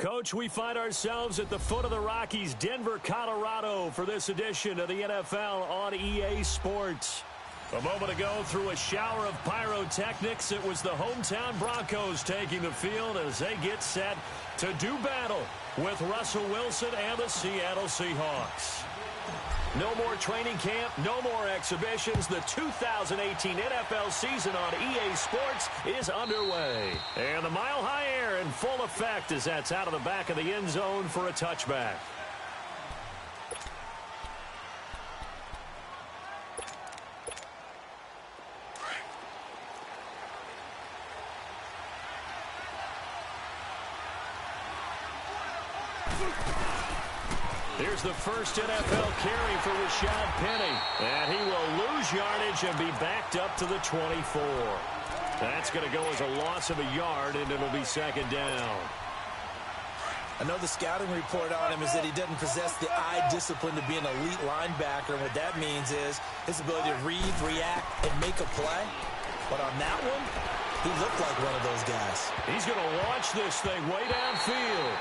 Coach, we find ourselves at the foot of the Rockies, Denver, Colorado, for this edition of the NFL on EA Sports. A moment ago, through a shower of pyrotechnics, it was the hometown Broncos taking the field as they get set to do battle with Russell Wilson and the Seattle Seahawks. No more training camp, no more exhibitions. The 2018 NFL season on EA Sports is underway. And the Mile High Air in full effect as that's out of the back of the end zone for a touchback. Here's the first NFL carry for Rashad Penny. And he will lose yardage and be backed up to the 24. That's going to go as a loss of a yard, and it'll be second down. I know the scouting report on him is that he doesn't possess the eye discipline to be an elite linebacker. And what that means is his ability to read, react, and make a play. But on that one, he looked like one of those guys. He's going to launch this thing way downfield.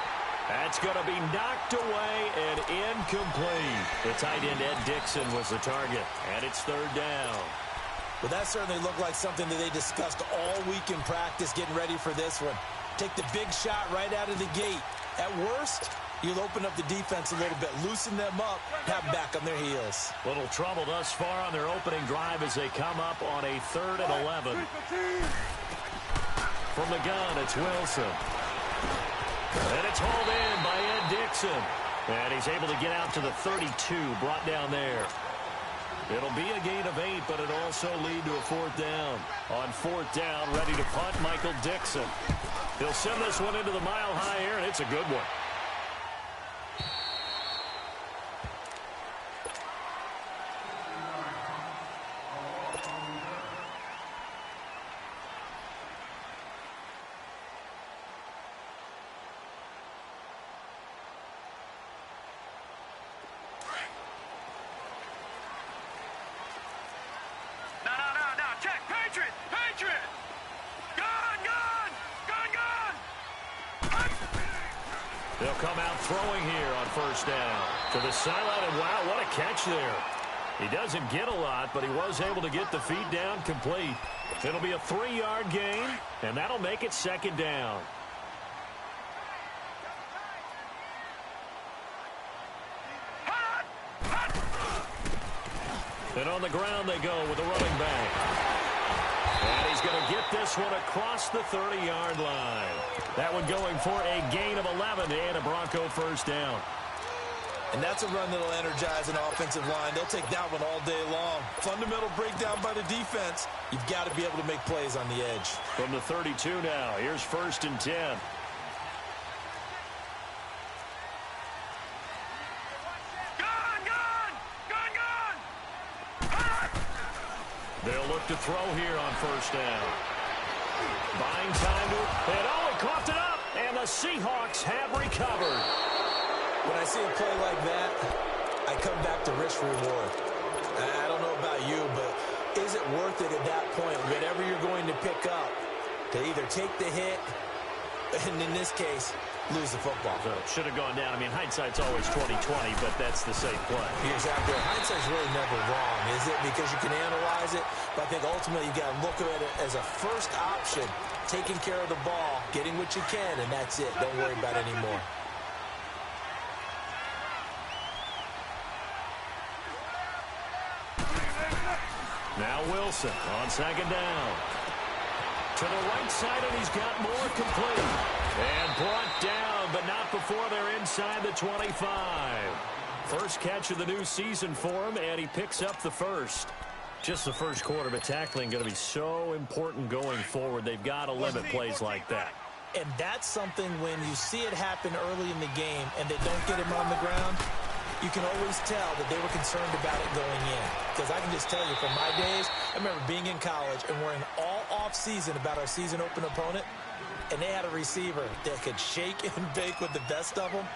That's going to be knocked away and incomplete. The tight end, Ed Dickson, was the target, and it's third down. Well, that certainly looked like something that they discussed all week in practice getting ready for this one. Take the big shot right out of the gate. At worst, you'll open up the defense a little bit, loosen them up, have them back on their heels. Little trouble thus far on their opening drive as they come up on a 3rd and 11. From the gun, it's Wilson. And it's hauled in by Ed Dickson. And he's able to get out to the 32, brought down there. It'll be a gain of 8, but it'll also lead to a 4th down. On 4th down, ready to punt, Michael Dickson. He'll send this one into the Mile High Air, and it's a good one. They'll come out throwing here on 1st down. To the sideline, and wow, what a catch there. He doesn't get a lot, but he was able to get the feet down complete. It'll be a 3-yard gain, and that'll make it 2nd down. And on the ground they go with a running back. And he's going to get this one across the 30-yard line. That one going for a gain of 11 and a Bronco 1st down. And that's a run that'll energize an offensive line. They'll take that one all day long. Fundamental breakdown by the defense. You've got to be able to make plays on the edge. From the 32 now, here's 1st and 10. They'll look to throw here on 1st down. Buying time to, and oh, he coughed it up, and the Seahawks have recovered. When I see a play like that, I come back to risk-reward. I don't know about you, but is it worth it at that point, whatever you're going to pick up, to either take the hit, and in this case, lose the football? So it should have gone down. I mean, hindsight's always 20/20, but that's the safe play. You're exactly right. Hindsight's really never wrong, is it? Because you can analyze it, but I think ultimately you got to look at it as a first option, taking care of the ball, getting what you can, and that's it. Don't worry about it anymore. Now Wilson on 2nd down. To the right side, and he's got more complete. And brought down, but not before they're inside the 25. First catch of the new season for him, and he picks up the 1st. Just the 1st quarter, but tackling going to be so important going forward. They've got to limit plays like that. And that's something when you see it happen early in the game and they don't get him on the ground, you can always tell that they were concerned about it going in. Because I can just tell you from my days, I remember being in college and worrying all off-season about our season open opponent, and they had a receiver that could shake and bake with the best of them.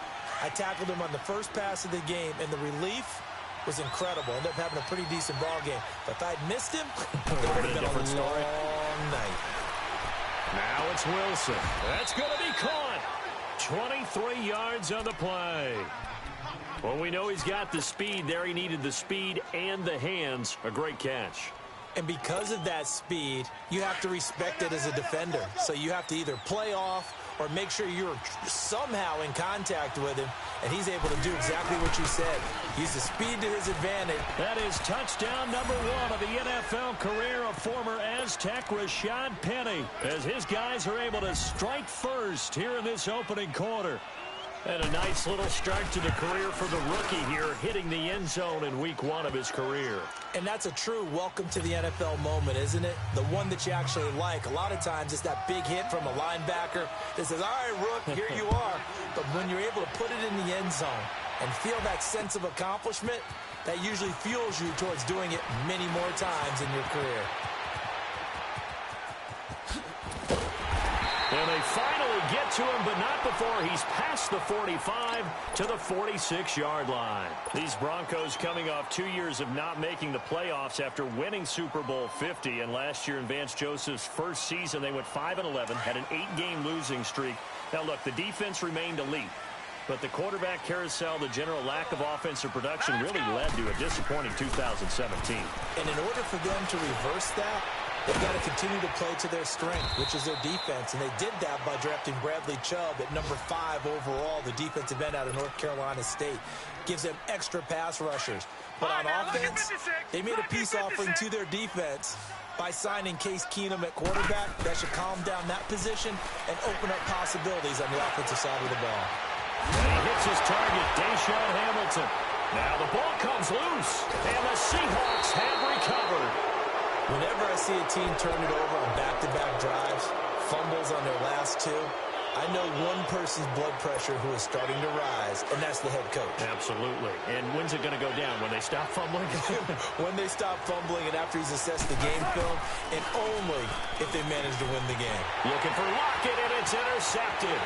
I tackled him on the first pass of the game, and the relief was incredible. Ended up having a pretty decent ball game. But if I'd missed him, it would have been a long night. Now it's Wilson. That's going to be caught. 23 yards on the play. Well, we know he's got the speed there. He needed the speed and the hands. A great catch. And because of that speed, you have to respect it as a defender. So you have to either play off or make sure you're somehow in contact with him, and he's able to do exactly what you said. Use the speed to his advantage. That is touchdown number 1 of the NFL career of former Aztec Rashad Penny, as his guys are able to strike first here in this opening quarter. And a nice little start to the career for the rookie here, hitting the end zone in week 1 of his career. And that's a true welcome to the NFL moment, isn't it? The one that you actually like. A lot of times it's that big hit from a linebacker that says, all right, Rook, here you are. But when you're able to put it in the end zone and feel that sense of accomplishment, that usually fuels you towards doing it many more times in your career. And they finally get to him, but not before he's past the 45 to the 46-yard line. These Broncos coming off 2 years of not making the playoffs after winning Super Bowl 50. And last year in Vance Joseph's first season, they went 5-11, had an 8-game losing streak. Now, look, the defense remained elite. But the quarterback carousel, the general lack of offensive production really led to a disappointing 2017. And in order for them to reverse that, they've got to continue to play to their strength, which is their defense. And they did that by drafting Bradley Chubb at number 5 overall, the defensive end out of North Carolina State. Gives them extra pass rushers. But on offense, they made a peace offering to their defense by signing Case Keenum at quarterback. That should calm down that position and open up possibilities on the offensive side of the ball. And he hits his target, Deshaun Hamilton. Now the ball comes loose, and the Seahawks have recovered. Whenever I see a team turn it over on back-to-back drives, fumbles on their last 2, I know one person's blood pressure who is starting to rise, and that's the head coach. Absolutely. And when's it going to go down? When they stop fumbling? When they stop fumbling and after he's assessed the game film, and only if they manage to win the game. Looking for Lockett, and it's intercepted.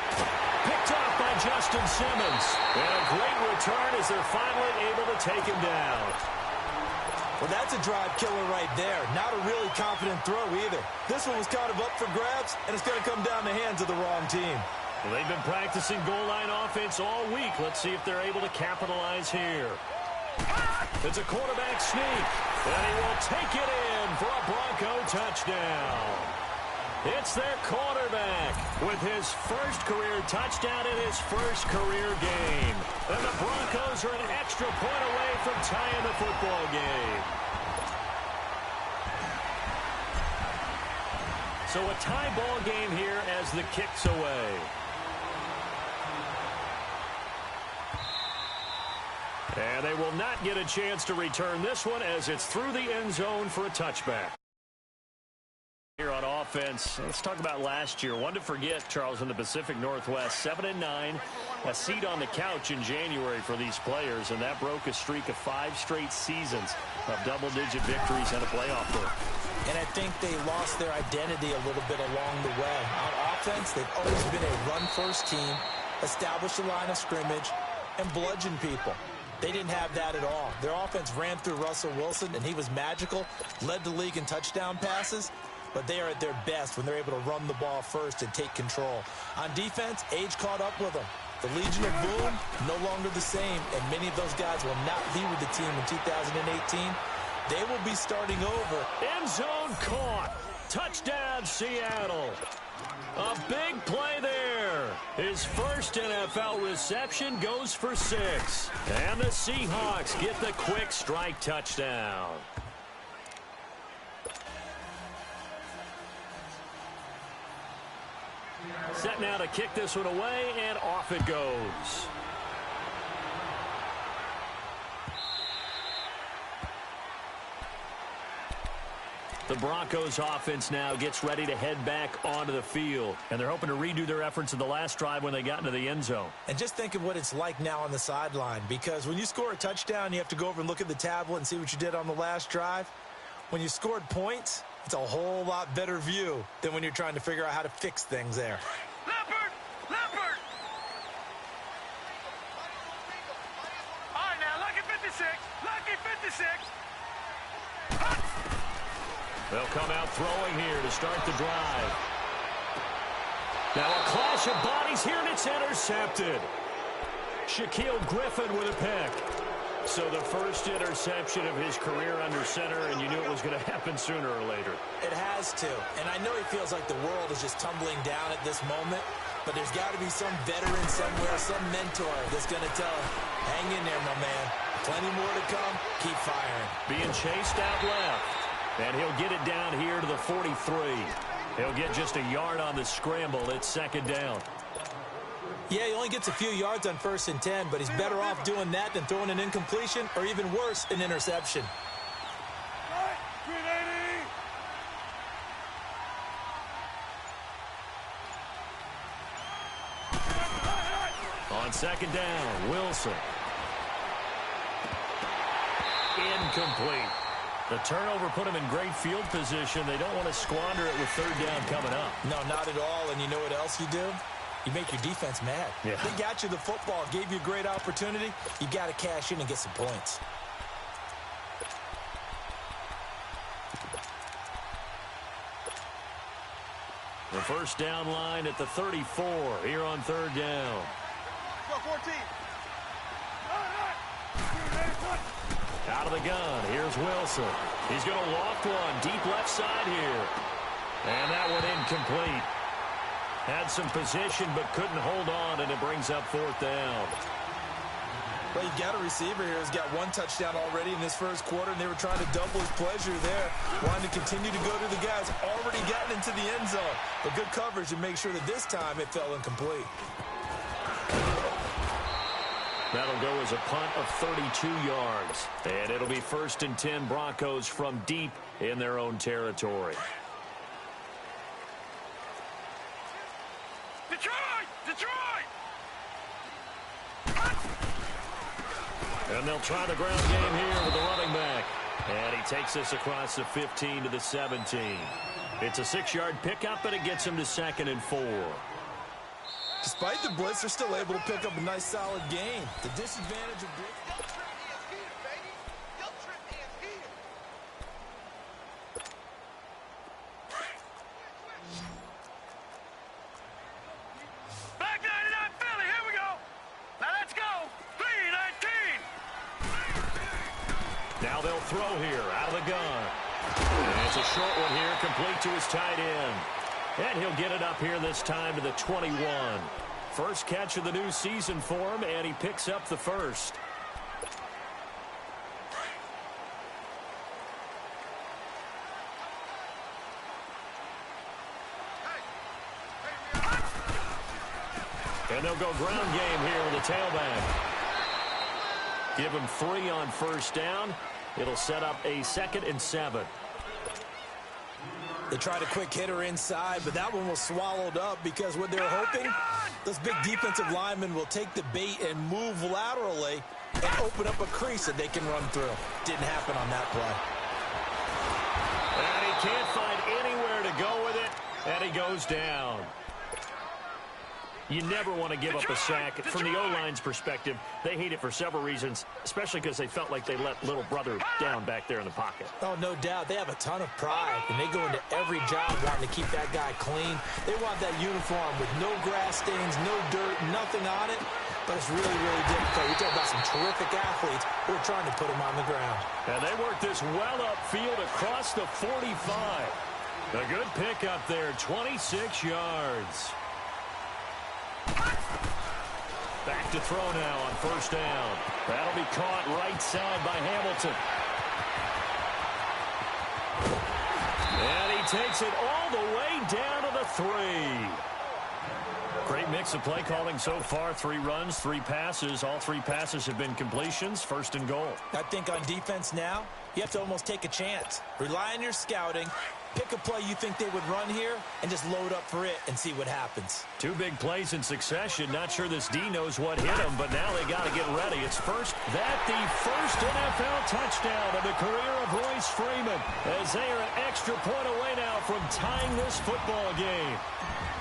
Picked off by Justin Simmons. And a great return as they're finally able to take him down. Well, that's a drive killer right there. Not a really confident throw either. This one was kind of up for grabs, and it's going to come down the hands of the wrong team. Well, they've been practicing goal line offense all week. Let's see if they're able to capitalize here. It's a quarterback sneak, and he will take it in for a Bronco touchdown. It's their quarterback with his first career touchdown in his first career game. And the Broncos are an extra point away from tying the football game. So a tie ball game here as the kick's away. And they will not get a chance to return this one as it's through the end zone for a touchback. Here on offense, let's talk about last year. One to forget, Charles, in the Pacific Northwest. 7-9, a seat on the couch in January for these players, and that broke a streak of 5 straight seasons of double-digit victories and a playoff berth. And I think they lost their identity a little bit along the way. On offense, they've always been a run-first team, establish a line of scrimmage, and bludgeon people. They didn't have that at all. Their offense ran through Russell Wilson, and he was magical, led the league in touchdown passes. But they are at their best when they're able to run the ball first and take control. On defense, age caught up with them. The Legion of Boom, no longer the same, and many of those guys will not be with the team in 2018. They will be starting over. End zone caught. Touchdown, Seattle. A big play there. His first NFL reception goes for 6. And the Seahawks get the quick strike touchdown. Set now to kick this one away, and off it goes. The Broncos offense now gets ready to head back onto the field. And they're hoping to redo their efforts in the last drive when they got into the end zone. And just think of what it's like now on the sideline. Because when you score a touchdown, you have to go over and look at the tablet and see what you did on the last drive. When you scored points, it's a whole lot better view than when you're trying to figure out how to fix things there. Leopard! Leopard! All right, now, lucky 56. Lucky 56. They'll come out throwing here to start the drive. Now a clash of bodies here, and it's intercepted. Shaquille Griffin with a pick. So the first interception of his career under center, and you knew it was going to happen sooner or later. It has to. And I know he feels like the world is just tumbling down at this moment, but there's got to be some veteran somewhere, some mentor that's going to tell him, hang in there, my man. Plenty more to come. Keep firing. Being chased out left. And he'll get it down here to the 43. He'll get just a yard on the scramble. It's second down. Yeah, he only gets a few yards on 1st and 10, but he's better off doing that than throwing an incompletion or even worse, an interception. On second down, Wilson. Incomplete. The turnover put him in great field position. They don't want to squander it with third down coming up. No, not at all. And you know what else you do? You make your defense mad. Yeah. They got you the football, gave you a great opportunity. You got to cash in and get some points. The first down line at the 34 here on third down. Go 14. Out of the gun, here's Wilson. He's going to loft one deep left side here. And that one incomplete. Had some position but couldn't hold on, and it brings up fourth down. Well, you got a receiver here who's got one touchdown already in this first quarter, and they were trying to double his pleasure there, wanting to continue to go to the guys already gotten into the end zone. But good coverage to make sure that this time it fell incomplete. That'll go as a punt of 32 yards. And it'll be 1st and 10 Broncos from deep in their own territory. Detroit! Detroit! And they'll try the ground game here with the running back. And he takes this across the 15 to the 17. It's a 6-yard pickup, and it gets him to 2nd and 4. Despite the blitz, they're still able to pick up a nice, solid gain. The disadvantage of blitz. Back 99 Philly, here we go. Now let's go. 3-19. Now they'll throw here out of the gun. And it's a short one here, complete to his tight end. And he'll get it up here this time to the 21. First catch of the new season for him, and he picks up the first. And they'll go ground game here with a tailback. Give him 3 on first down. It'll set up a 2nd and 7. They tried a quick hitter inside, but that one was swallowed up because what they're hoping, those big defensive linemen will take the bait and move laterally and open up a crease that they can run through. Didn't happen on that play. And he can't find anywhere to go with it, and he goes down. You never want to give up a sack. From the O-line's perspective, they hate it for several reasons, especially because they felt like they let little brother down back there in the pocket. Oh, no doubt. They have a ton of pride, and they go into every job wanting to keep that guy clean. They want that uniform with no grass stains, no dirt, nothing on it. But it's really, really difficult. You're talking about some terrific athletes who are trying to put him on the ground. And they work this well upfield across the 45. A good pickup there, 26 yards. Back to throw now on first down. That'll be caught right side by Hamilton. And he takes it all the way down to the 3. Great mix of play calling so far. 3 runs, 3 passes. All 3 passes have been completions. 1st and goal. I think on defense now, you have to almost take a chance. Rely on your scouting. Pick a play you think they would run here and just load up for it and see what happens. 2 big plays in succession. Not sure this D knows what hit him, but now they got to get ready. It's the first NFL touchdown of the career of Royce Freeman, as they are an extra point away now from tying this football game.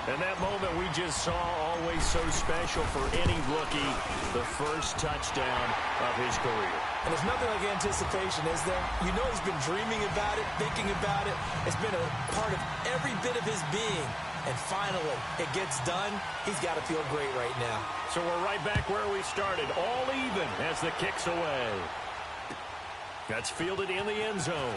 And that moment we just saw, always so special for any rookie, the first touchdown of his career. And there's nothing like anticipation, is there? You know he's been dreaming about it, thinking about it. It's been a part of every bit of his being. And finally, it gets done. He's got to feel great right now. So we're right back where we started, all even as the kick's away. That's fielded in the end zone.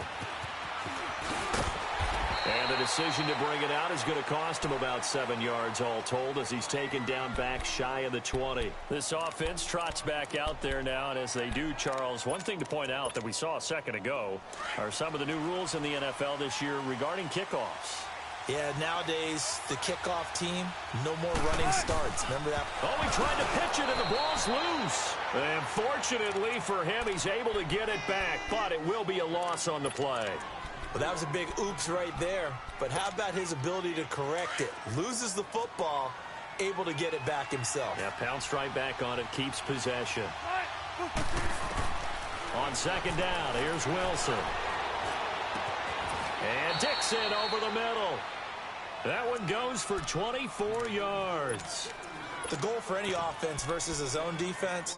And the decision to bring it out is going to cost him about 7 yards all told as he's taken down back shy of the 20. This offense trots back out there now, and as they do, Charles, one thing to point out that we saw a second ago are some of the new rules in the NFL this year regarding kickoffs. Yeah, nowadays, the kickoff team, no more running starts. Remember that? Oh, he tried to pitch it, and the ball's loose. And fortunately for him, he's able to get it back, but it will be a loss on the play. Well, that was a big oops right there. But how about his ability to correct it? Loses the football, able to get it back himself. Yeah, pounced right back on it, keeps possession. On second down, here's Wilson. And Dixon over the middle. That one goes for 24 yards. The goal for any offense versus his own defense.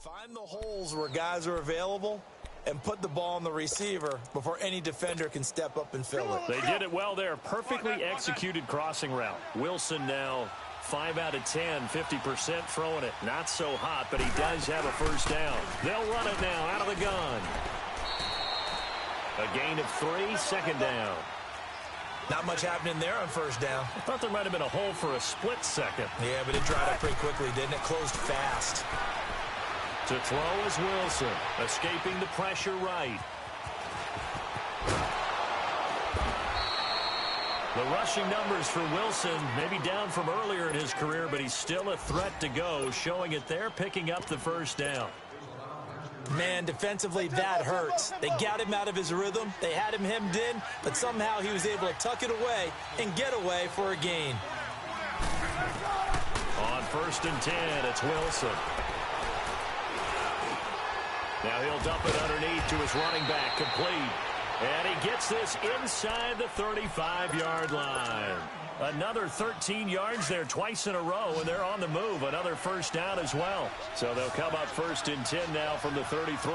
Find the holes where guys are available and put the ball on the receiver before any defender can step up and fill it. They did it well there. Perfectly executed crossing route. Wilson now 5 out of 10, 50% throwing it. Not so hot, but he does have a first down. They'll run it now out of the gun. A gain of 3, second down. Not much happening there on first down. I thought there might have been a hole for a split second. Yeah, but it dried up pretty quickly, didn't it? Closed fast. To throw is Wilson, escaping the pressure right. The rushing numbers for Wilson maybe down from earlier in his career, but he's still a threat to go, showing it there, picking up the first down. Man, defensively, that hurts. They got him out of his rhythm. They had him hemmed in, but somehow he was able to tuck it away and get away for a gain. On 1st and 10, it's Wilson. Now he'll dump it underneath to his running back, complete. And he gets this inside the 35-yard line. Another 13 yards there twice in a row, and they're on the move. Another first down as well. So they'll come up 1st and 10 now from the 33.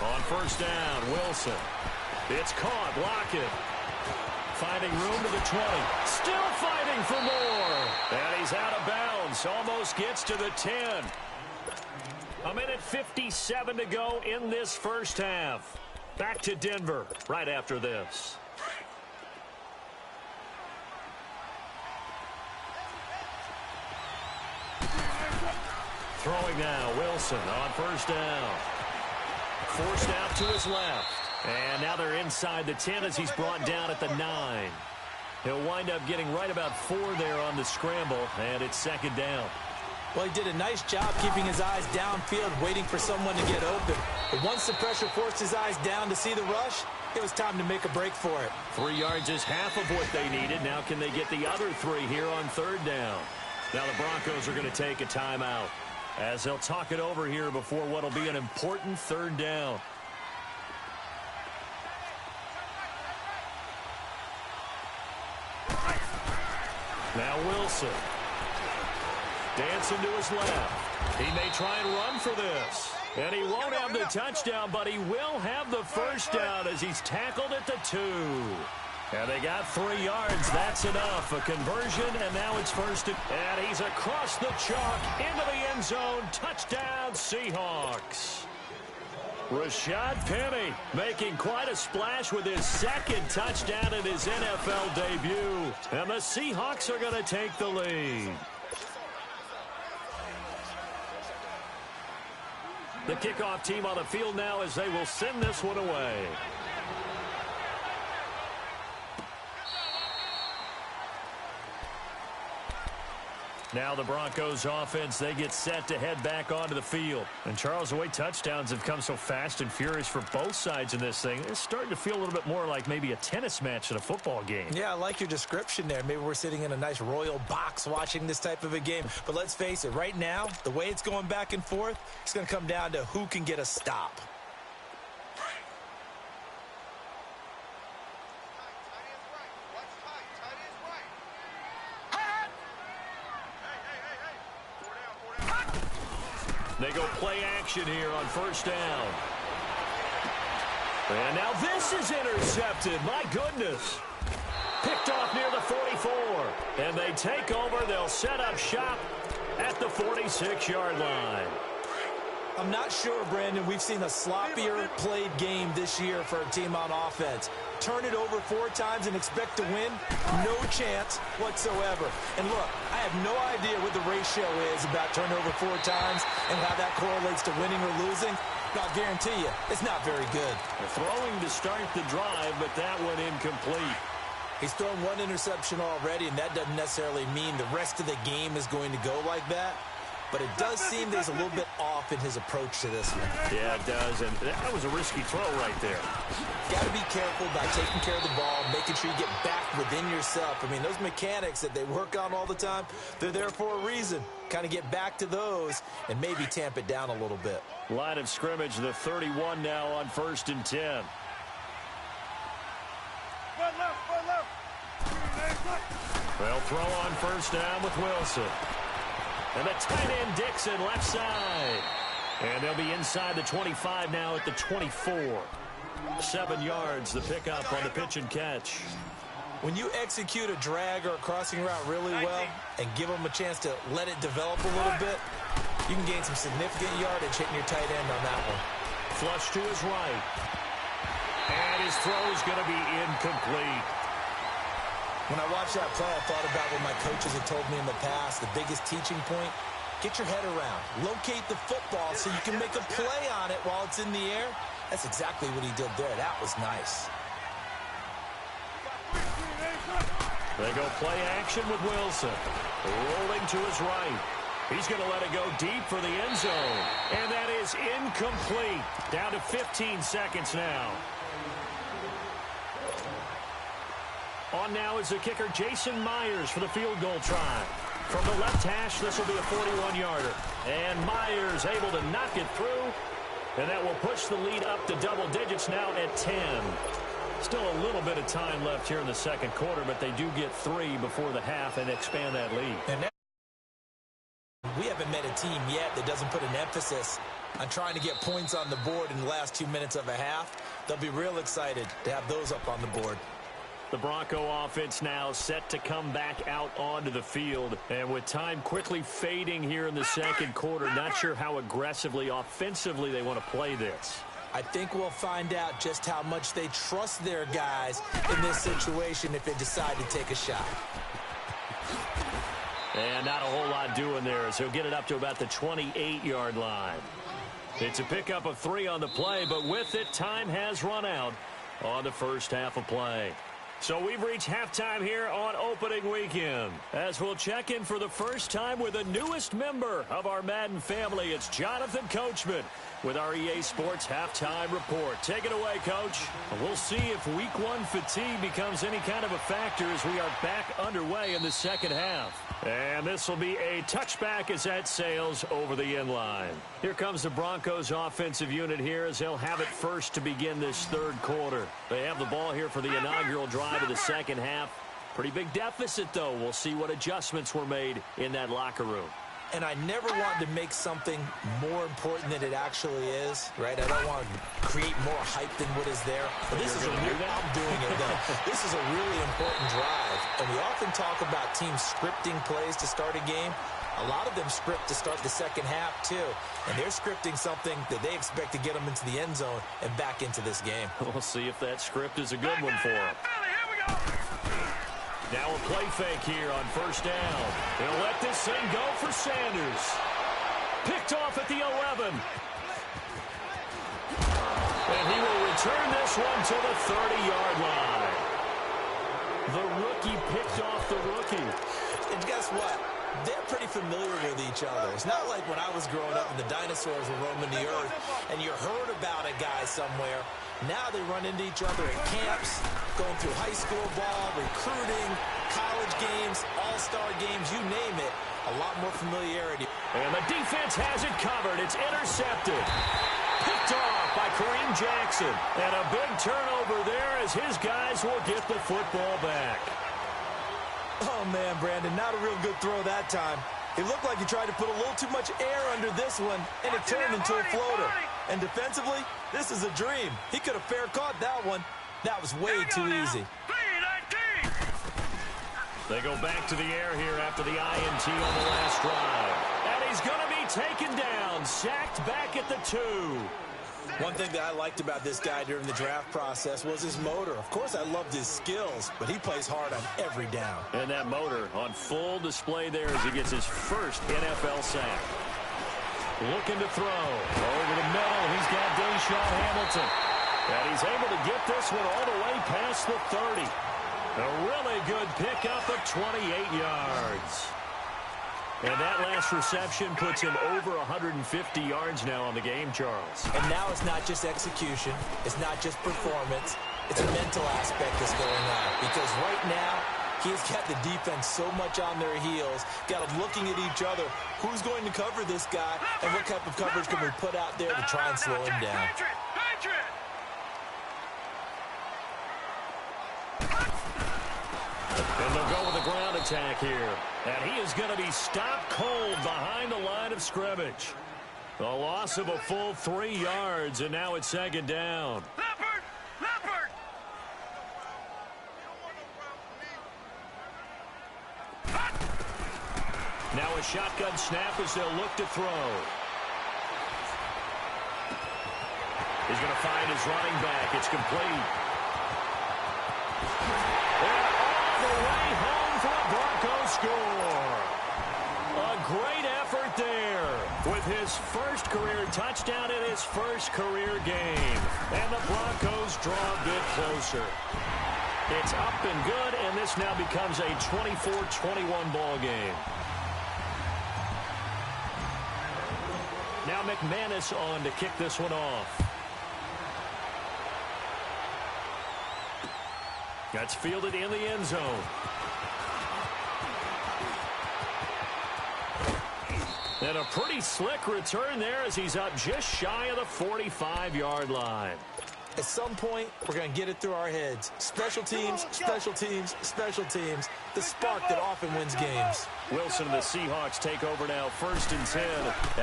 On 1st down, Wilson. It's caught, Lockett. Finding room to the 20. Still fighting for more. And he's out of bounds. Almost gets to the 10. A minute 57 to go in this first half. Back to Denver right after this. Throwing now, Wilson on 1st down. Forced out to his left. And now they're inside the 10 as he's brought down at the 9. He'll wind up getting right about 4 there on the scramble, and it's 2nd down. Well, he did a nice job keeping his eyes downfield, waiting for someone to get open. But once the pressure forced his eyes down to see the rush, it was time to make a break for it. 3 yards is half of what they needed. Now can they get the other 3 here on 3rd down? Now the Broncos are going to take a timeout as they'll talk it over here before what will be an important 3rd down. Now Wilson. Dancing to his left. He may try and run for this. And he won't have the touchdown, but he will have the first down as he's tackled at the 2. And they got 3 yards. That's enough. A conversion, and now it's 1st and he's across the chalk into the end zone. Touchdown, Seahawks. Rashad Penny making quite a splash with his 2nd touchdown in his NFL debut. And the Seahawks are going to take the lead. The kickoff team on the field now as they will send this one away. Now the Broncos offense, they get set to head back onto the field. And Charles, the way touchdowns have come so fast and furious for both sides in this thing, it's starting to feel a little bit more like maybe a tennis match than a football game. Yeah, I like your description there. Maybe we're sitting in a nice royal box watching this type of a game. But let's face it, right now, the way it's going back and forth, it's going to come down to who can get a stop. They go play action here on first down. And now this is intercepted. My goodness. Picked off near the 44. And they take over. They'll set up shop at the 46-yard line. I'm not sure, Brandon, we've seen a sloppier played game this year for a team on offense. Turn it over 4 times and expect to win? No chance whatsoever. And look, I have no idea what the ratio is about turnover 4 times and how that correlates to winning or losing. But I'll guarantee you, it's not very good. Throwing to start the drive, but that one incomplete. He's thrown 1 interception already, and that doesn't necessarily mean the rest of the game is going to go like that. But it does seem there's a little bit off in his approach to this one. Yeah, it does, and that was a risky throw right there. Got to be careful about taking care of the ball, making sure you get back within yourself. I mean, those mechanics that they work on all the time, they're there for a reason. Kind of get back to those and maybe tamp it down a little bit. Line of scrimmage, the 31 now on 1st and 10. They'll throw on first down with Wilson. And the tight end Dixon left side. And they'll be inside the 25 now at the 24. 7 yards, the pickup on the pitch and catch. When you execute a drag or a crossing route really well and give them a chance to let it develop a little bit, you can gain some significant yardage hitting your tight end on that one. Flush to his right. And his throw is going to be incomplete. When I watched that play, I thought about what my coaches had told me in the past. The biggest teaching point, get your head around. Locate the football so you can make a play on it while it's in the air. That's exactly what he did there. That was nice. They go play action with Wilson. Rolling to his right. He's going to let it go deep for the end zone. And that is incomplete. Down to 15 seconds now. On now is the kicker, Jason Myers, for the field goal try. From the left hash, this will be a 41-yarder. And Myers able to knock it through. And that will push the lead up to double digits now at 10. Still a little bit of time left here in the second quarter, but they do get 3 before the half and expand that lead. And we haven't met a team yet that doesn't put an emphasis on trying to get points on the board in the last 2 minutes of a half. They'll be real excited to have those up on the board. The Bronco offense now set to come back out onto the field. And with time quickly fading here in the second quarter, not sure how aggressively, offensively they want to play this. I think we'll find out just how much they trust their guys in this situation if they decide to take a shot. And not a whole lot doing there, so he'll get it up to about the 28-yard line. It's a pickup of 3 on the play, but with it, time has run out on the first half of play. So we've reached halftime here on opening weekend. As we'll check in for the first time with the newest member of our Madden family, it's Jonathan Coachman with our EA Sports Halftime Report. Take it away, Coach. We'll see if Week 1 fatigue becomes any kind of a factor as we are back underway in the second half. And this will be a touchback as that sails over the end line. Here comes the Broncos offensive unit here as they'll have it first to begin this third quarter. They have the ball here for the inaugural drive of the second half. Pretty big deficit, though. We'll see what adjustments were made in that locker room. And I never want to make something more important than it actually is, right? I don't want to create more hype than what is there. But this is I'm doing it, though. This is a really important drive. And we often talk about teams scripting plays to start a game. A lot of them script to start the second half, too. And they're scripting something that they expect to get them into the end zone and back into this game. We'll see if that script is a good one for them. Now a play fake here on first down. They'll let this thing go for Sanders. Picked off at the 11. And he will return this one to the 30-yard line. The rookie picked off the rookie. And guess what? They're pretty familiar with each other. It's not like when I was growing up and the dinosaurs were roaming the earth and you heard about a guy somewhere. Now they run into each other at camps, going through high school ball, recruiting, college games, all-star games, you name it. A lot more familiarity. And the defense has it covered. It's intercepted. Picked off by Kareem Jackson. And a big turnover there as his guys will get the football back. Oh, man, Brandon, not a real good throw that time. It looked like he tried to put a little too much air under this one, and it turned into a floater. And defensively, this is a dream. He could have fair caught that one. That was way too easy. They go back to the air here after the INT on the last drive. And he's going to be taken down, sacked back at the 2. One thing that I liked about this guy during the draft process was his motor. Of course, I loved his skills, but he plays hard on every down. And that motor on full display there as he gets his first NFL sack. Looking to throw. Over the middle, he's got Deshaun Hamilton. And he's able to get this one all the way past the 30. A really good pickup of 28 yards. And that last reception puts him over 150 yards now on the game, Charles. And now it's not just execution. It's not just performance. It's a mental aspect that's going on. Because right now, he's got the defense so much on their heels, got them looking at each other. Who's going to cover this guy, and what type of coverage can we put out there to try and slow him down? And they'll go with a ground attack here. And he is going to be stopped cold behind the line of scrimmage. A loss of a full 3 yards, and now it's second down. Leopard! Now a shotgun snap as they'll look to throw. He's going to find his running back. It's complete. The way home for a Broncos score. A great effort there with his first career touchdown in his first career game. And the Broncos draw a bit closer. It's up and good, and this now becomes a 24-21 ball game. Now McManus on to kick this one off. That's fielded in the end zone. And a pretty slick return there as he's up just shy of the 45-yard line. At some point, we're going to get it through our heads. Special teams, special teams, special teams. The spark that often wins games. Wilson and the Seahawks take over now, 1st and 10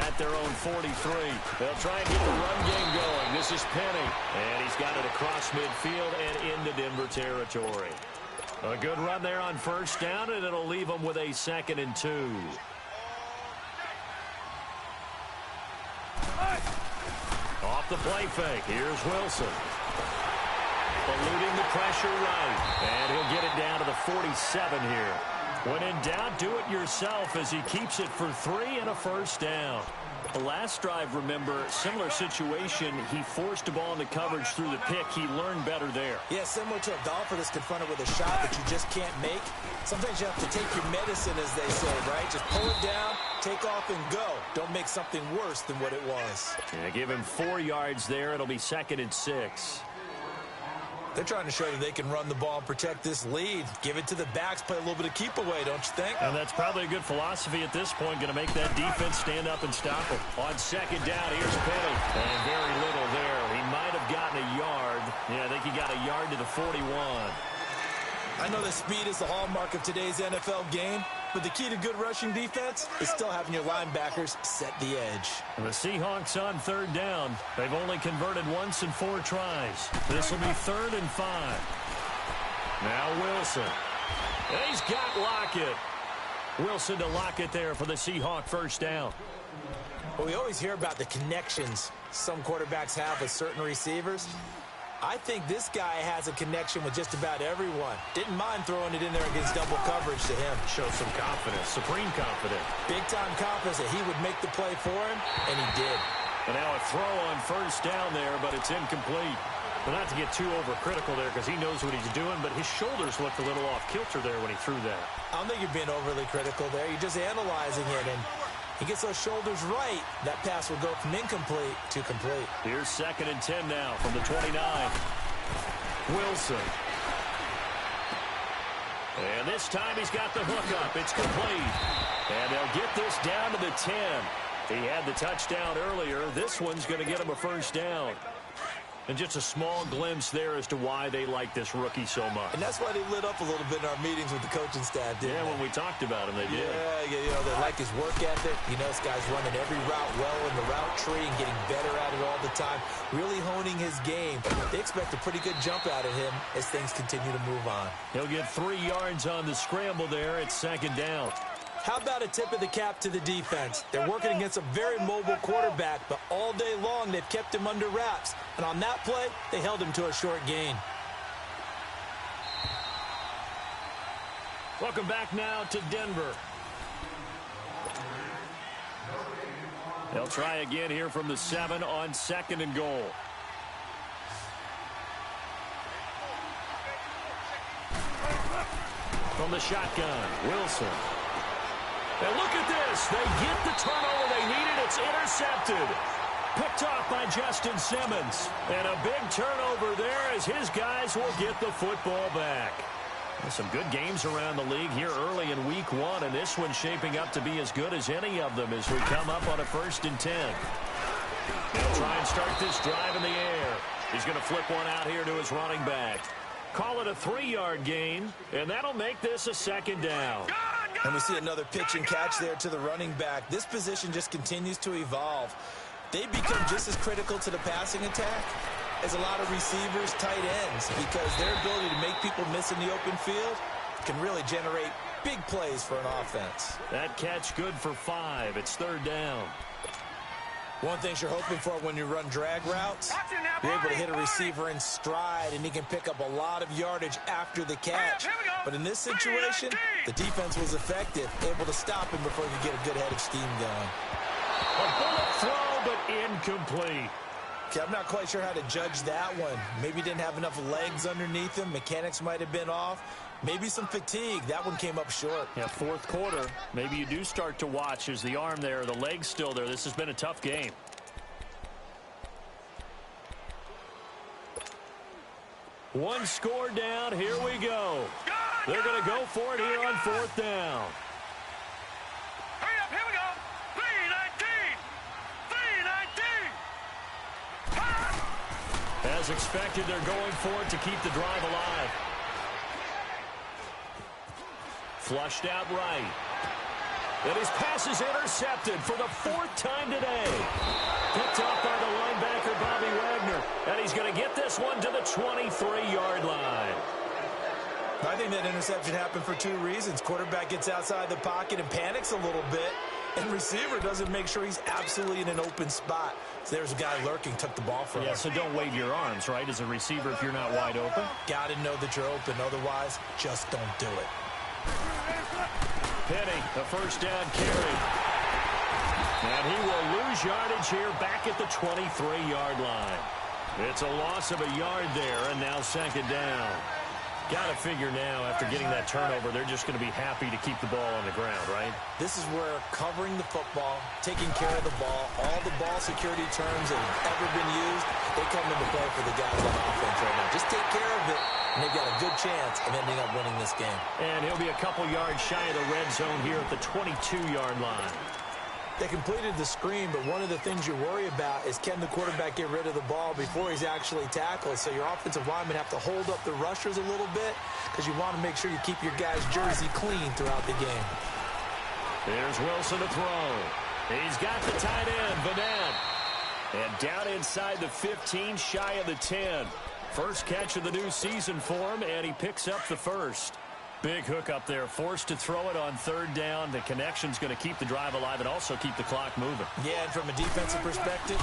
at their own 43. They'll try and get the run game going. This is Penny, and he's got it across midfield and into Denver territory. A good run there on 1st down, and it'll leave them with a 2nd and 2. Off the play fake. Here's Wilson. Eluding the pressure right. And he'll get it down to the 47 here. When in doubt, do it yourself as he keeps it for 3 and a 1st down. The last drive, remember, similar situation. He forced a ball into coverage through the pick. He learned better there. Yeah, similar to a golfer that's confronted with a shot that you just can't make. Sometimes you have to take your medicine, as they say, right? Just pull it down, take off, and go. Don't make something worse than what it was. Yeah, give him 4 yards there. It'll be 2nd and 6. They're trying to show that they can run the ball and protect this lead. Give it to the backs, play a little bit of keep away, don't you think? And that's probably a good philosophy at this point, going to make that defense stand up and stop him. On 2nd down, here's Penny. And very little there. He might have gotten a yard. Yeah, I think he got a yard to the 41. I know that speed is the hallmark of today's NFL game, but the key to good rushing defense is still having your linebackers set the edge. And the Seahawks on 3rd down. They've only converted once in 4 tries. This will be 3rd and 5. Now Wilson. And he's got Lockett. Wilson to Lockett there for the Seahawk 1st down. Well, we always hear about the connections some quarterbacks have with certain receivers. I think this guy has a connection with just about everyone. Didn't mind throwing it in there against double coverage to him. Showed some confidence, supreme confidence. Big-time confidence that he would make the play for him, and he did. And now a throw on 1st down there, but it's incomplete. Well, not to get too overcritical there because he knows what he's doing, but his shoulders looked a little off-kilter there when he threw that. I don't think you're being overly critical there. You're just analyzing it, and he gets those shoulders right. That pass will go from incomplete to complete. Here's 2nd and 10 now from the 29. Wilson. And this time he's got the hook up. It's complete. And they'll get this down to the 10. He had the touchdown earlier. This one's going to get him a first down. And just a small glimpse there as to why they like this rookie so much. And that's why they lit up a little bit in our meetings with the coaching staff, didn't they? When we talked about him, they did. Yeah, you know, they like his work ethic. You know, this guy's running every route well in the route tree and getting better at it all the time, really honing his game. They expect a pretty good jump out of him as things continue to move on. He'll get 3 yards on the scramble there. It's 2nd down. How about a tip of the cap to the defense? They're working against a very mobile quarterback, but all day long they've kept him under wraps. And on that play, they held him to a short gain. Welcome back now to Denver. They'll try again here from the 7 on 2nd and goal. From the shotgun, Wilson. And look at this. They get the turnover they needed. It's intercepted. Picked off by Justin Simmons. And a big turnover there as his guys will get the football back. There's some good games around the league here early in week 1, and this one's shaping up to be as good as any of them as we come up on a 1st and 10. He'll try and start this drive in the air. He's going to flip one out here to his running back. Call it a 3-yard gain, and that'll make this a 2nd down. And we see another pitch and catch there to the running back. This position just continues to evolve. They become just as critical to the passing attack as a lot of receivers, tight ends, because their ability to make people miss in the open field can really generate big plays for an offense. That catch good for 5. It's 3rd down. One thing you're hoping for when you run drag routes, you're able to hit a receiver in stride, and he can pick up a lot of yardage after the catch. But in this situation, the defense was effective, able to stop him before he could get a good head of steam going. A bullet throw, but incomplete. Okay, I'm not quite sure how to judge that one. Maybe he didn't have enough legs underneath him. Mechanics might have been off. Maybe some fatigue. That one came up short. Yeah, 4th quarter. Maybe you do start to watch as the arm there, the leg's still there. This has been a tough game. One score down. Here we go. They're going to go for it here on 4th down. Hurry up, here we go. 3-19. 3-19. As expected, they're going for it to keep the drive alive. Flushed out right. And his pass is intercepted for the 4th time today. Picked up by the linebacker, Bobby Wagner. And he's going to get this one to the 23-yard line. I think that interception happened for 2 reasons. Quarterback gets outside the pocket and panics a little bit. And receiver doesn't make sure he's absolutely in an open spot. So there's a guy lurking, took the ball from him. Yeah, so don't wave your arms, right, as a receiver if you're not wide open. Got to know that you're open. Otherwise, just don't do it. Penny, the 1st down carry. And he will lose yardage here back at the 23-yard line. It's a loss of a yard there, and now 2nd down. Got to figure now, after getting that turnover, they're just going to be happy to keep the ball on the ground, right? This is where covering the football, taking care of the ball, all the ball security terms that have ever been used, they come into play for the guys on offense right now. Just take care of it, and they've got a good chance of ending up winning this game. And he'll be a couple yards shy of the red zone here at the 22-yard line. They completed the screen, but one of the things you worry about is can the quarterback get rid of the ball before he's actually tackled. So your offensive linemen have to hold up the rushers a little bit because you want to make sure you keep your guy's jersey clean throughout the game. There's Wilson to throw. He's got the tight end, Vanette. And down inside the 15, shy of the 10. First catch of the new season for him, and he picks up the first. Big hook up there, forced to throw it on 3rd down. The connection's going to keep the drive alive and also keep the clock moving. Yeah, and from a defensive perspective,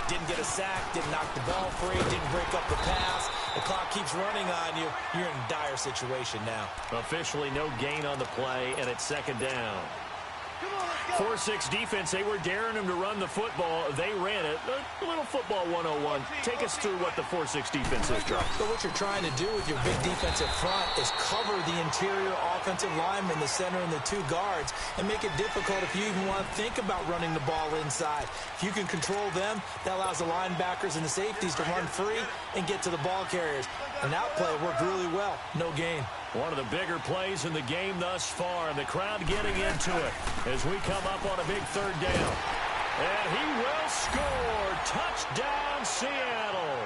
didn't get a sack, didn't knock the ball free, didn't break up the pass. The clock keeps running on you. You're in a dire situation now. Officially no gain on the play, and it's 2nd down. 4-6 defense, they were daring him to run the football. They ran it. A little football 101. Take us through what the 4-6 defense is, Charles. So what you're trying to do with your big defensive front is cover the interior offensive lineman, the center, and the two guards, and make it difficult if you even want to think about running the ball inside. If you can control them, that allows the linebackers and the safeties to run free and get to the ball carriers. And that play worked really well. No gain. One of the bigger plays in the game thus far. The crowd getting into it as we come up on a big third down. And he will score. Touchdown, Seattle.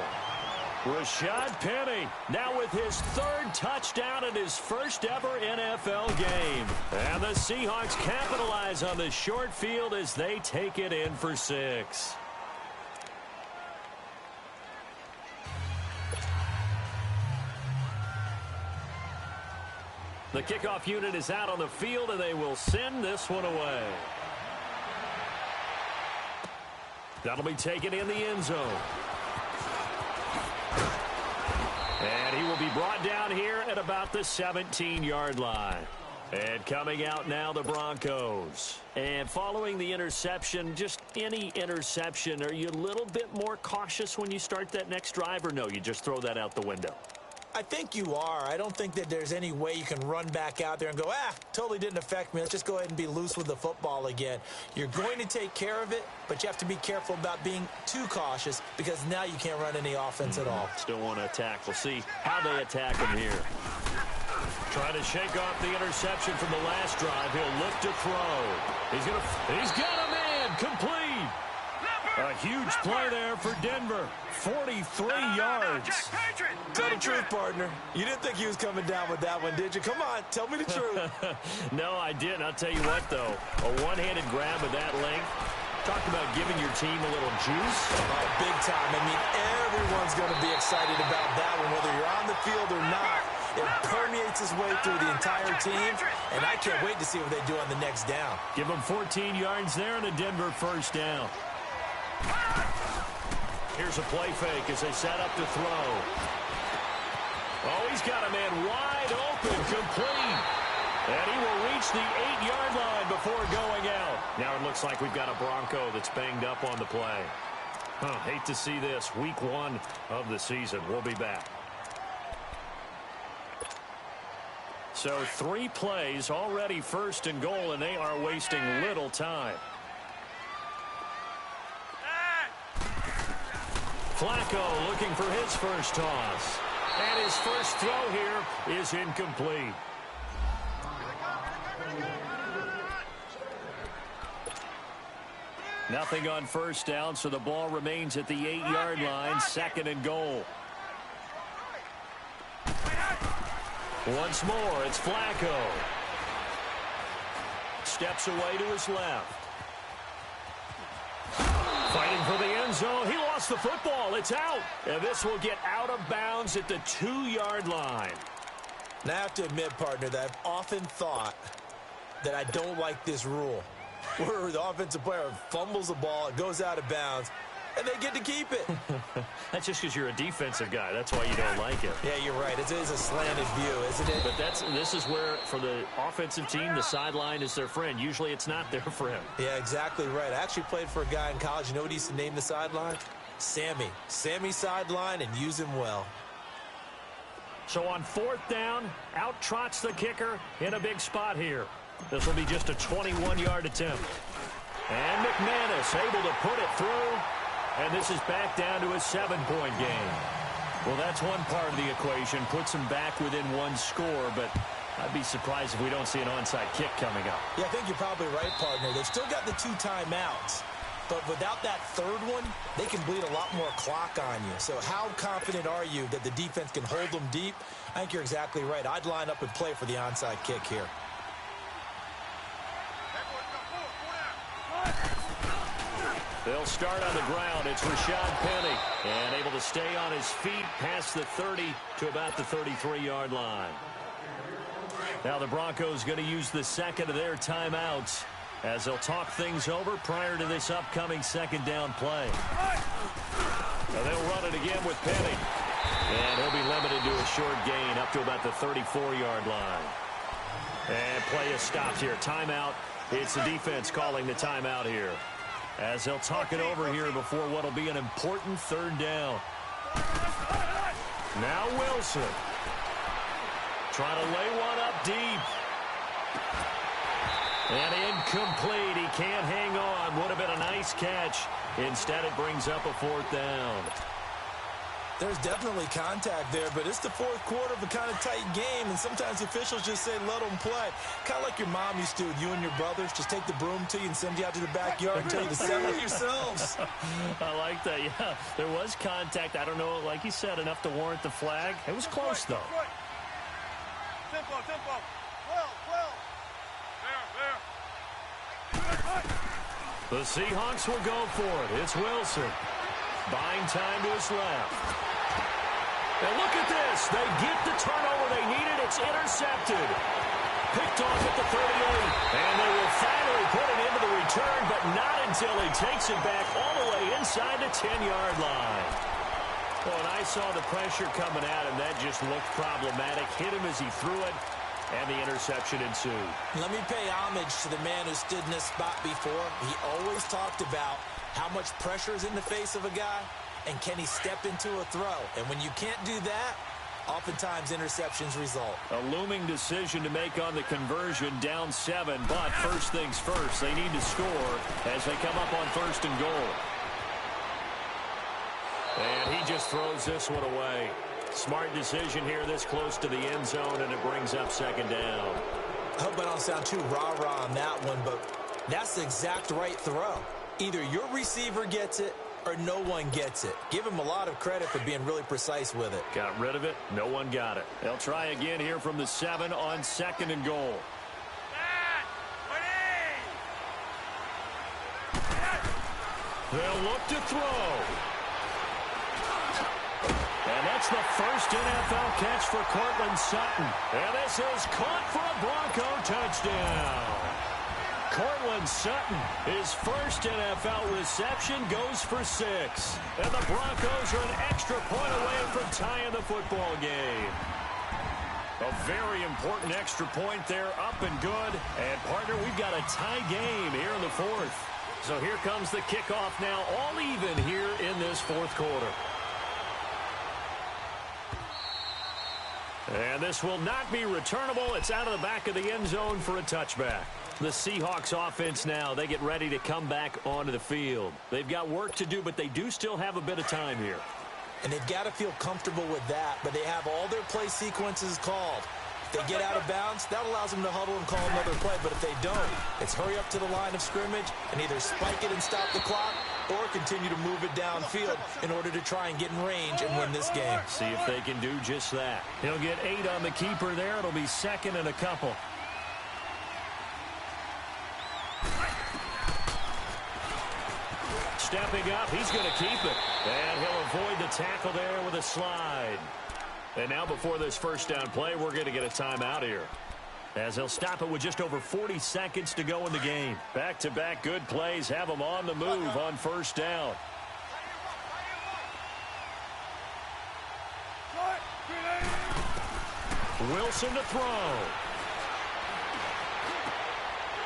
Rashad Penny now with his third touchdown in his first ever NFL game. And the Seahawks capitalize on the short field as they take it in for 6. The kickoff unit is out on the field, and they will send this one away. That'll be taken in the end zone. And he will be brought down here at about the 17-yard line. And coming out now, the Broncos. And following the interception, just any interception, are you a little bit more cautious when you start that next drive, or no, you just throw that out the window? I think you are. I don't think that there's any way you can run back out there and go, totally didn't affect me. Let's just go ahead and be loose with the football again. You're going to take care of it, but you have to be careful about being too cautious because now you can't run any offense at all. Still want to attack. We'll see how they attack him here. Trying to shake off the interception from the last drive. He'll look to throw. He's got a man complete. A huge play there for Denver. 43 yards. Tell the truth, partner. You didn't think he was coming down with that one, did you? Come on, tell me the truth. No, I didn't. I'll tell you what, though. A one-handed grab of that length. Talk about giving your team a little juice. Oh, big time. I mean, everyone's going to be excited about that one, whether you're on the field or not. It permeates its way through the entire team, and I can't wait to see what they do on the next down. Give them 14 yards there and a Denver first down. Here's a play fake as they set up to throw. Oh, he's got a man wide open, complete. And he will reach the 8-yard line before going out. Now it looks like we've got a Bronco that's banged up on the play. Hate to see this. Week 1 of the season. We'll be back. So 3 plays already first and goal, and they are wasting little time. Flacco looking for his first toss. And his first throw here is incomplete. Nothing on first down, so the ball remains at the 8-yard line, second and goal. Once more, it's Flacco. Steps away to his left. Fighting for the end zone. He lost the football. It's out. And this will get out of bounds at the 2-yard line. Now, I have to admit, partner, that I've often thought that I don't like this rule, where the offensive player fumbles the ball, it goes out of bounds, and they get to keep it. That's just because you're a defensive guy. That's why you don't like it. Yeah, you're right. It is a slanted view, isn't it? But this is where, for the offensive team, the sideline is their friend. Usually it's not their friend. Yeah, exactly right. I actually played for a guy in college. You know what he used to name the sideline? Sammy. Sammy sideline, and use him well. So on 4th down, out trots the kicker in a big spot here. This will be just a 21-yard attempt. And McManus able to put it through. And this is back down to a 7-point game. Well, that's one part of the equation. Puts them back within 1 score, but I'd be surprised if we don't see an onside kick coming up. Yeah, I think you're probably right, partner. They've still got the 2 timeouts. But without that third one, they can bleed a lot more clock on you. So how confident are you that the defense can hold them deep? I think you're exactly right. I'd line up and play for the onside kick here. They'll start on the ground. It's Rashad Penny. And able to stay on his feet past the 30 to about the 33-yard line. Now the Broncos going to use the second of their timeouts as they'll talk things over prior to this upcoming 2nd down play. Now they'll run it again with Penny. And he'll be limited to a short gain up to about the 34-yard line. And play is stopped here. Timeout It's the defense calling the timeout here, as they'll talk it over here before what will be an important third down. Now Wilson. Trying to lay one up deep. And incomplete. He can't hang on. Would have been a nice catch. Instead, it brings up a fourth down. There's definitely contact there, but it's the fourth quarter of a kind of tight game, and sometimes officials just say, let them play. Kind of like your mom used to with you and your brothers. Just take the broom to you and send you out to the backyard and tell you to settle it yourselves. I like that, yeah. There was contact. I don't know, like you said, enough to warrant the flag. It was close, though. Tempo. Well. The Seahawks will go for it. It's Wilson. Buying time to his left. And look at this. They get the turnover they needed. It's intercepted. Picked off at the 38. And they will finally put it into the return, but not until he takes it back all the way inside the 10-yard line. Well, and I saw the pressure coming at him. That just looked problematic. Hit him as he threw it, and the interception ensued. Let me pay homage to the man who stood in this spot before. He always talked about how much pressure is in the face of a guy, and can he step into a throw? And when you can't do that, oftentimes interceptions result. A looming decision to make on the conversion, down 7. But first things first, they need to score as they come up on 1st and goal. And he just throws this one away. Smart decision here this close to the end zone, and it brings up 2nd down. I hope I don't sound too rah-rah on that one, but that's the exact right throw. Either your receiver gets it or no one gets it. Give him a lot of credit for being really precise with it. Got rid of it. No one got it. They'll try again here from the 7 on 2nd and goal. They'll look to throw. And that's the first NFL catch for Courtland Sutton. And this is caught for a Bronco touchdown. Courtland Sutton, his first NFL reception, goes for 6. And the Broncos are an extra point away from tying the football game. A very important extra point there, up and good. And, partner, we've got a tie game here in the 4th. So here comes the kickoff now, all even here in this 4th quarter. And this will not be returnable. It's out of the back of the end zone for a touchback. The Seahawks offense now, they get ready to come back onto the field. They've got work to do, but they do still have a bit of time here. And they've got to feel comfortable with that, but they have all their play sequences called. If they get out of bounds, that allows them to huddle and call another play, but if they don't, it's hurry up to the line of scrimmage and either spike it and stop the clock or continue to move it downfield in order to try and get in range and win this game. See if they can do just that. He'll get 8 on the keeper there. It'll be 2nd and a couple. Stepping up, he's going to keep it. And he'll avoid the tackle there with a slide. And now before this first down play, we're going to get a timeout here, as they'll stop it with just over 40 seconds to go in the game. Back-to-back good plays have them on the move on 1st down. Wilson to throw.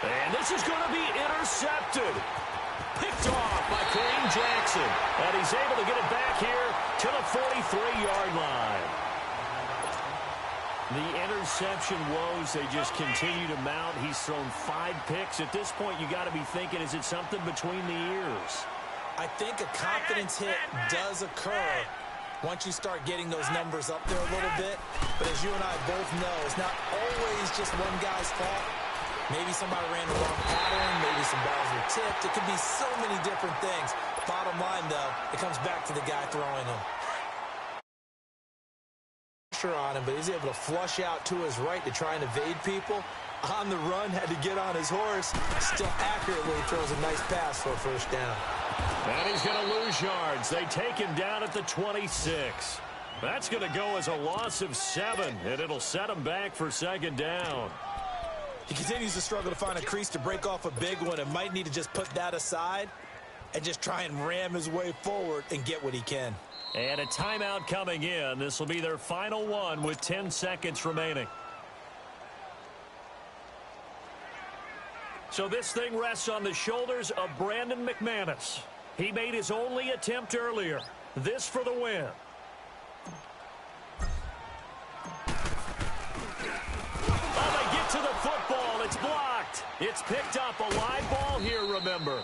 And this is going to be intercepted. Picked off by Kareem Jackson. And he's able to get it back here to the 43-yard line. The interception woes, they just continue to mount. He's thrown 5 picks. At this point, you got to be thinking, is it something between the ears? I think a confidence hit does occur once you start getting those numbers up there a little bit. But as you and I both know, it's not always just one guy's fault. Maybe somebody ran the wrong pattern. Maybe some balls were tipped. It could be so many different things. Bottom line, though, it comes back to the guy throwing them. Pressure on him, but he's able to flush out to his right to try and evade people. On the run, had to get on his horse. Still accurately throws a nice pass for a first down. And he's going to lose yards. They take him down at the 26. That's going to go as a loss of 7, and it'll set him back for 2nd down. He continues to struggle to find a crease to break off a big one and might need to just put that aside and just try and ram his way forward and get what he can. And a timeout coming in. This will be their final one with 10 seconds remaining. So this thing rests on the shoulders of Brandon McManus. He made his only attempt earlier. This for the win. Oh, they get to the football. It's blocked. It's picked up. A live ball here, remember.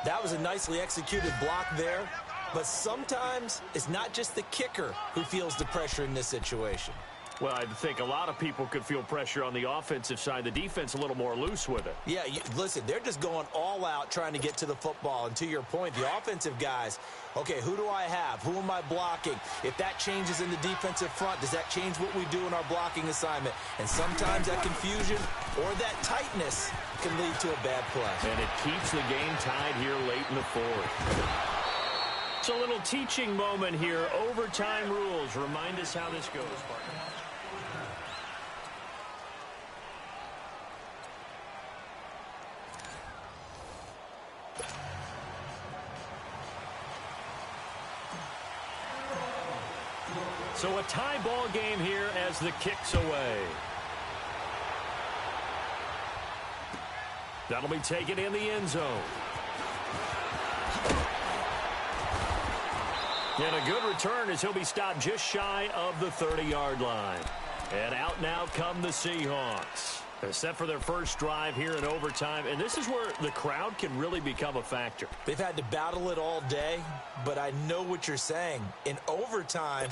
That was a nicely executed block there. But sometimes it's not just the kicker who feels the pressure in this situation. Well, I think a lot of people could feel pressure on the offensive side. The defense a little more loose with it. Yeah, listen, they're just going all out trying to get to the football. And to your point, the offensive guys, okay, who do I have? Who am I blocking? If that changes in the defensive front, does that change what we do in our blocking assignment? And sometimes that confusion or that tightness can lead to a bad play. And it keeps the game tied here late in the fourth. It's a little teaching moment here. Overtime rules. Remind us how this goes, partner. So a tie ball game here as the kick's away. That'll be taken in the end zone. And a good return as he'll be stopped just shy of the 30-yard line. And out now come the Seahawks. They're set for their first drive here in overtime, and this is where the crowd can really become a factor. They've had to battle it all day, but I know what you're saying. In overtime,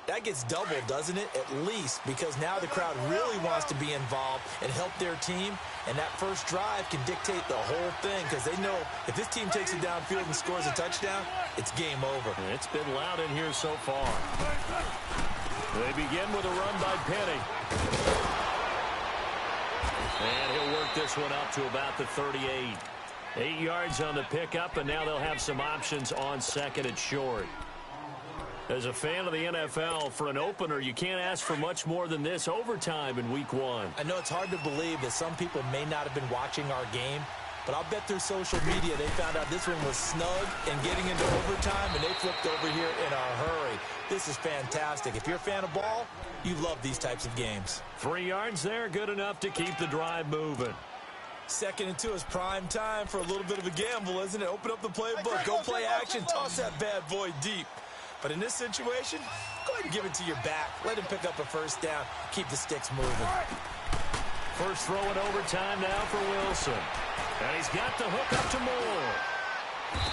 that gets doubled, doesn't it? At least, because now the crowd really wants to be involved and help their team, and that first drive can dictate the whole thing because they know if this team takes it downfield and scores a touchdown, it's game over. And it's been loud in here so far. They begin with a run by Penny. And he'll work this one up to about the 38. 8 yards on the pickup, and now they'll have some options on second and short. As a fan of the NFL, for an opener, you can't ask for much more than this overtime in week one. I know it's hard to believe that some people may not have been watching our game, but I'll bet through social media they found out this one was snug and getting into overtime, and they flipped over here in a hurry. This is fantastic. If you're a fan of ball, you love these types of games. 3 yards there, good enough to keep the drive moving. 2nd and 2 is prime time for a little bit of a gamble, isn't it? Open up the playbook, go play action, toss that bad boy deep. But in this situation, go ahead and give it to your back. Let him pick up a first down. Keep the sticks moving. First throw in overtime now for Wilson. And he's got the hook up to Moore.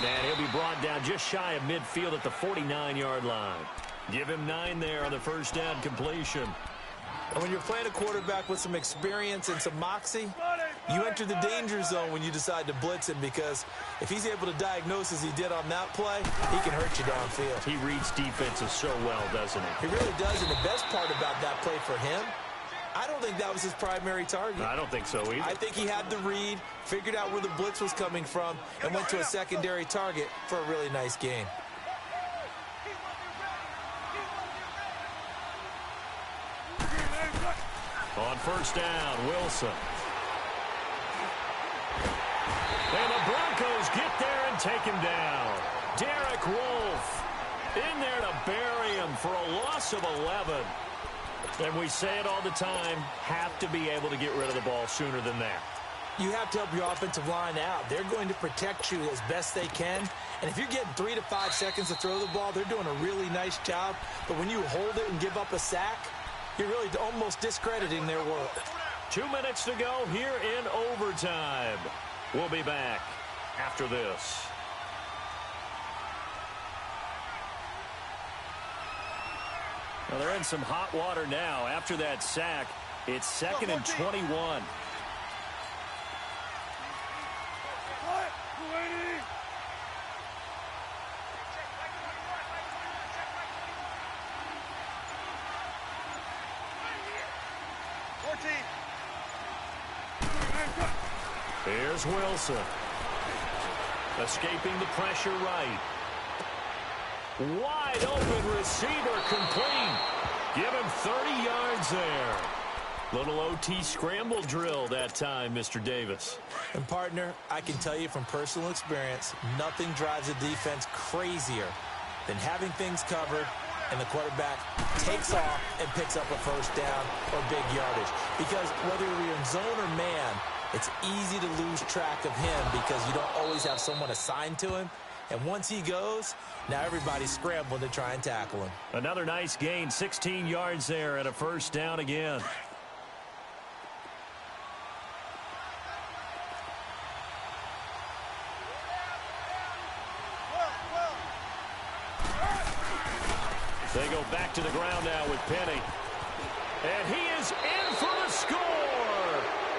And he'll be brought down just shy of midfield at the 49-yard line. Give him 9 there on the first down completion. And when you're playing a quarterback with some experience and some moxie, you enter the danger zone when you decide to blitz him, because if he's able to diagnose as he did on that play, he can hurt you downfield. He reads defenses so well, doesn't he? He really does, and the best part about that play for him, I don't think that was his primary target. I don't think so either. I think he had the read, figured out where the blitz was coming from, and went to a secondary target for a really nice gain. On first down, Wilson. And the Broncos get there and take him down. Derek Wolfe in there to bury him for a loss of 11. And we say it all the time, have to be able to get rid of the ball sooner than that. You have to help your offensive line out. They're going to protect you as best they can. And if you're getting 3 to 5 seconds to throw the ball, they're doing a really nice job. But when you hold it and give up a sack, you're really almost discrediting their work. 2 minutes to go here in overtime. We'll be back after this. Well, they're in some hot water now. After that sack, it's 2nd and 21. Here's Wilson. Escaping the pressure right. Wide open receiver complete. Give him 30 yards there. Little OT scramble drill that time, Mr. Davis. And, partner, I can tell you from personal experience, nothing drives a defense crazier than having things covered and the quarterback takes off and picks up a first down or big yardage. Because whether you're in zone or man, It's easy to lose track of him because you don't always have someone assigned to him. And once he goes, now everybody's scrambling to try and tackle him. Another nice gain, 16 yards there and a first down again. They go back to the ground now with Penny. And he is in for the score.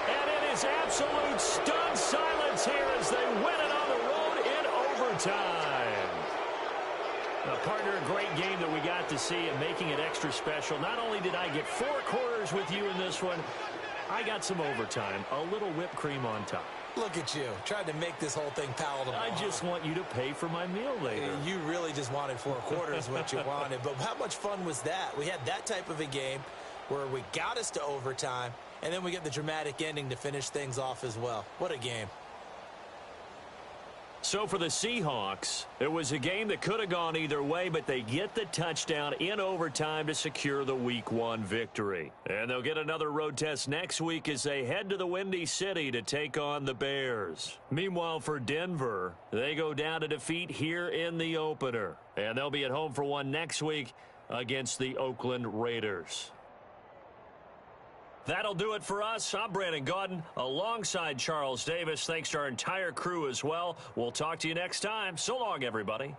And it is absolute stunned silence here as they win it on the road in overtime. Now, partner, a great game that we got to see and making it extra special. Not only did I get 4 quarters with you in this one, I got some overtime, a little whipped cream on top. Look at you, tried to make this whole thing palatable. I just want you to pay for my meal later. You really just wanted 4 quarters what you wanted. But how much fun was that? We had that type of a game where we got us to overtime, and then we get the dramatic ending to finish things off as well. What a game. So for the Seahawks, it was a game that could have gone either way, but they get the touchdown in overtime to secure the Week 1 victory. And they'll get another road test next week as they head to the Windy City to take on the Bears. Meanwhile, for Denver, they go down to defeat here in the opener. And they'll be at home for one next week against the Oakland Raiders. That'll do it for us. I'm Brandon Gaudin alongside Charles Davis. Thanks to our entire crew as well. We'll talk to you next time. So long, everybody.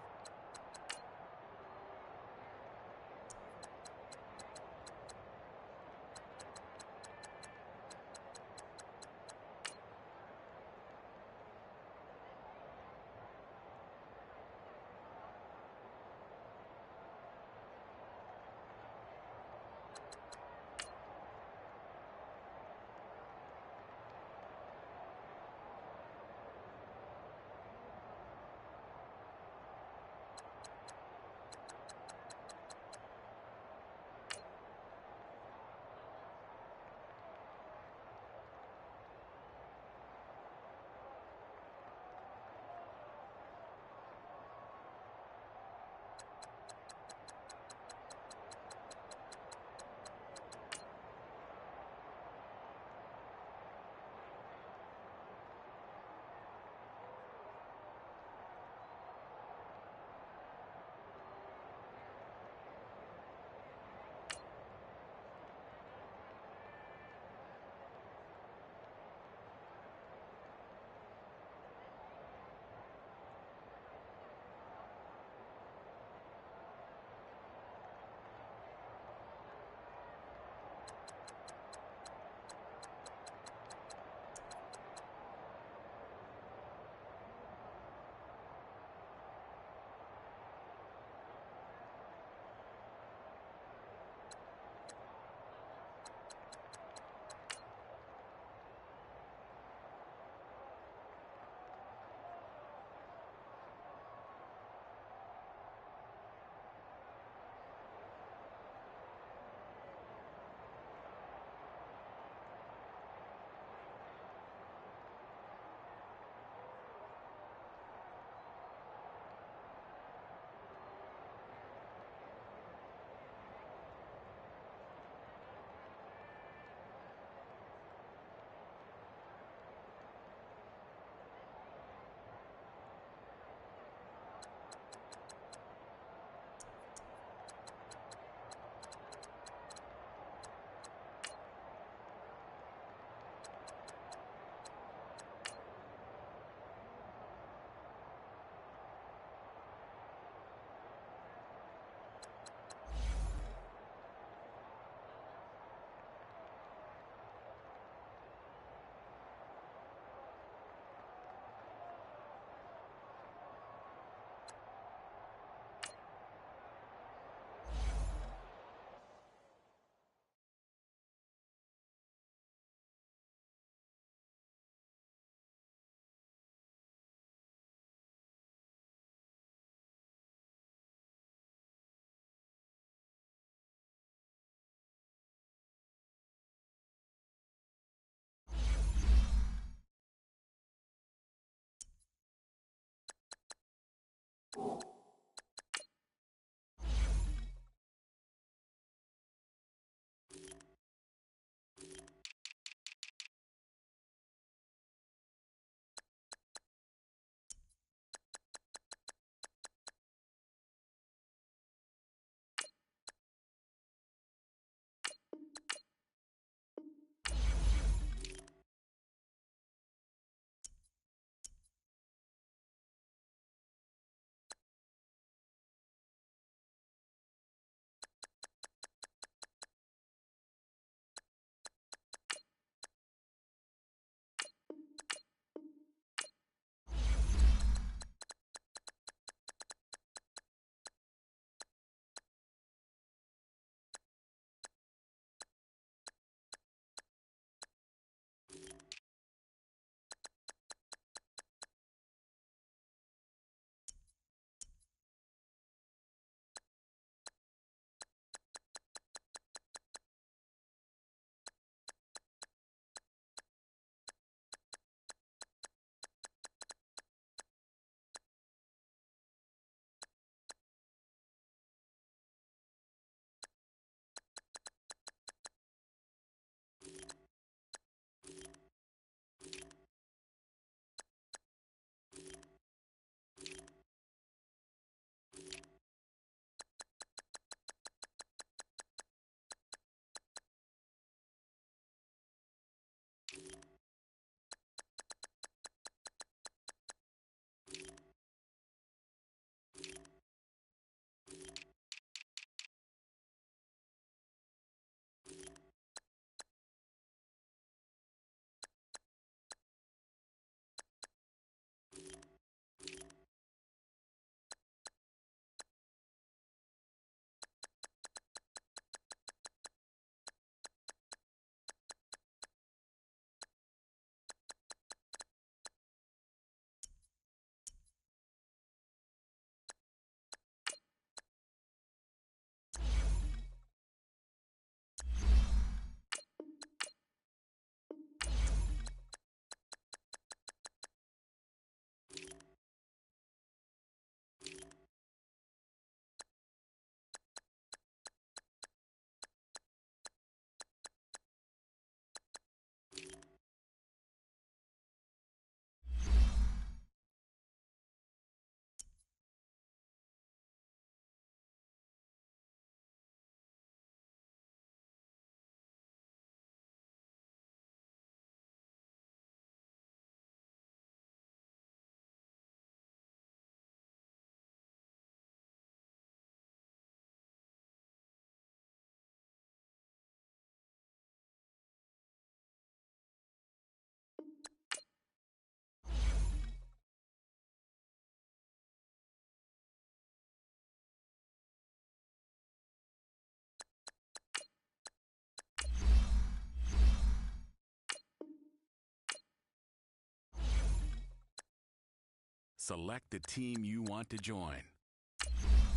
select the team you want to join.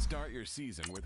Start your season with...